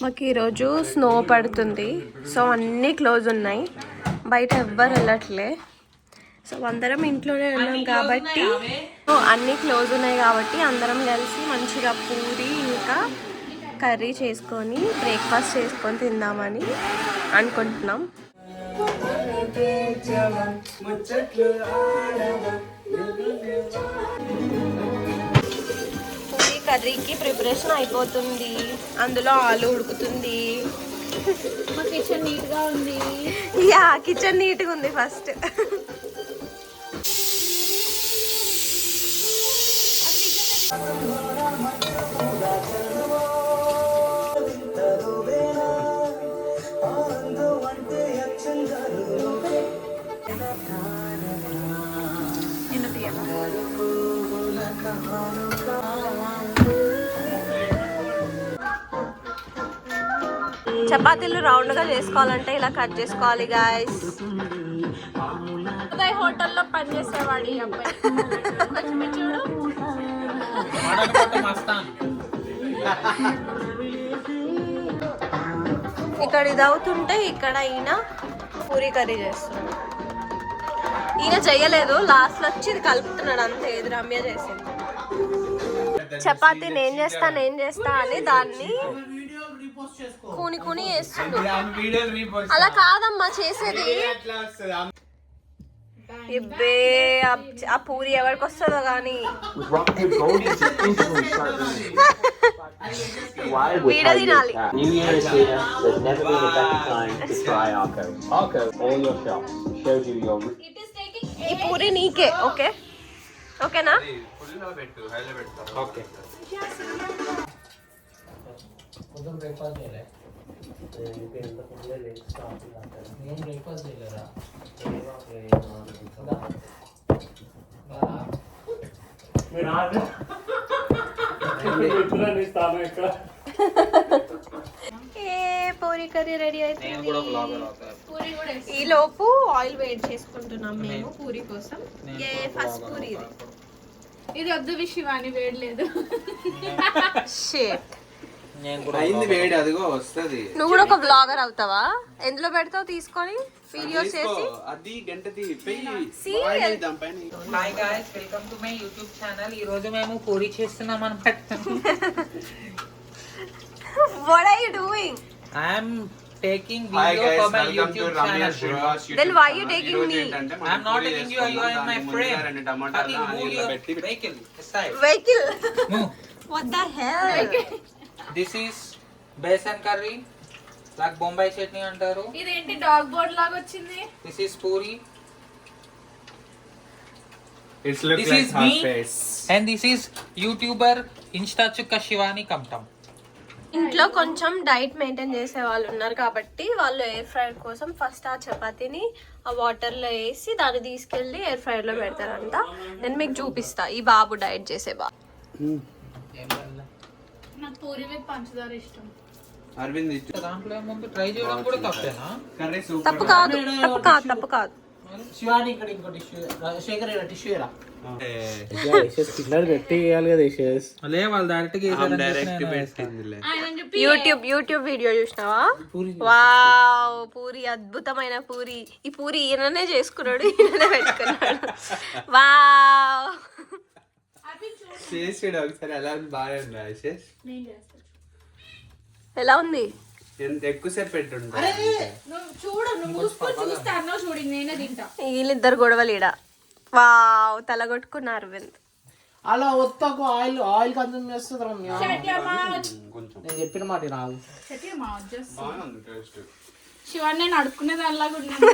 మాకు ఈరోజు స్నో పడుతుంది. సో అన్నీ క్లోజ్ ఉన్నాయి, బయట ఎవ్వరు వెళ్ళట్లే. సో అందరం ఇంట్లోనే ఉన్నాం కాబట్టి అన్నీ క్లోజ్ ఉన్నాయి కాబట్టి అందరం కలిసి మంచిగా పూరి ఇంకా కర్రీ చేసుకొని బ్రేక్ఫాస్ట్ చేసుకొని తిందామని అనుకుంటున్నాం. పూరి కర్రీకి ప్రిపరేషన్ అయిపోతుంది, అందులో ఆలు ఉడుకుతుంది. కిచెన్ నీట్గా ఉంది. యా, కిచెన్ నీట్గా ఉంది. ఫస్ట్ చపాతీలు రౌండ్ గా చేసుకోవాలంటే ఇలా కట్ చేసుకోవాలి గాయస్. హోటల్లో పనిచేసేవాడు ఈ అబ్బాయి. చూడు, ఇక్కడ ఇది అవుతుంటే ఇక్కడ ఈయన పూరీ కర్రీ చేస్తున్నాడు. ఈయన చెయ్యలేదు, లాస్ట్ లో వచ్చి ఇది కలుపుతున్నాడు అంతే. ఇది రమ్య చేసింది. చపాతీ నేను చేస్తా అని దాన్ని కూని వేస్తుండు. అలా కాదమ్మా చేసేది. ఇబ్బే ఆ పూరి ఎవరికి వస్తుందో కానీ వీడ తినాలి. ఈ పూరి నీకే. ఓకే ఓకేనా? పూరి కర్రీ రెడీ అయిపోయింది. ఈ లోపు ఆయిల్ వేడి చేసుకుంటున్నాం మేము పూరి కోసం. ఫస్ట్ పూరి ఇది వద్దు విషయాన్ని వేడలేదు. నువ్వు కూడా ఒక బ్లాగర్ అవుతావా? ఎందులో పెడతావు తీసుకొని వీడియోస్ చేసి? Hi guys, welcome to my YouTube channel. ఈ రోజు మేము పూరి చేస్తున్నాం అన్నమాట. What are you doing? I am taking video for my YouTube channel. Then why are you taking me? I am not taking you. You are my friend. Fucking move your vehicle aside. Vehicle? Move. What the hell? This is besan curry. Like Bombay chutney antaru. ఇదేంటి dog board లాగా వచ్చింది? This is puri. It's look This like is her me. face. And this is YouTuber Insta Chukka Shivani Kamtam. ఇంట్లో కొంచెం diet maintain చేసే వాళ్ళు ఉన్నారు కాబట్టి వాళ్ళు ఎయిర్ ఫ్రైర్ కోసం ఫస్ట్ ఆ చపాతీని ఆ వాటర్లో వేసి దాన్ని తీసుకెళ్ళి ఎయిర్ ఫ్రైర్లో పెడతారంట. నేను మీకు చూపిస్తా. ఈ బాబు డైట్ చేసే బాబు. నాకు పూరి విత్ పంచదార ఇష్టం. అరవింద్ దాంట్లో ముందు ట్రై చేయడం కూడా తప్పేనా? Curry super. తప్పు కాదు. శివాని ఇక్కడ ఇంకో టిష్యూ, శేఖర్ టిష్యూ రా. పెట్టి వేయాలి కదా యశస్. లే వాళ్ళు డైరెక్ట్ పెట్టిందిలే. యూట్యూబ్ వీడియో చూసినావా? వావ్, పూరి అద్భుతమైన పూరి. ఈ పూరి ఈయననే చేసుకున్నాడు, ఈయననే పెట్టుకున్నాడు. వావ్, చేసాడు ఒకసారి. ఎలా ఉంది? బాగా ఉందా యశస్? ఎలా ఉంది? ఎంత ఎక్కువసేపు పెట్టుంటా. చూడు, నువ్వు మూసుకొని చూస్తే అన్నావు చూడు, నేనే తింటా. వీళ్ళిద్దరు గొడవలీడ. వావ్, తలగొట్టుకున్నారు అరవింద్. అలా ఒత్తకు ఆయిల్ కన్సూమ్ చేస్తుంది రమ్య. కొంచెం నేను చెప్పిన మాట రాదు. బాగా ఉంది టేస్ట్. శివాన్ని నేను అడుక్కునే దానిలాగా ఉన్నాను.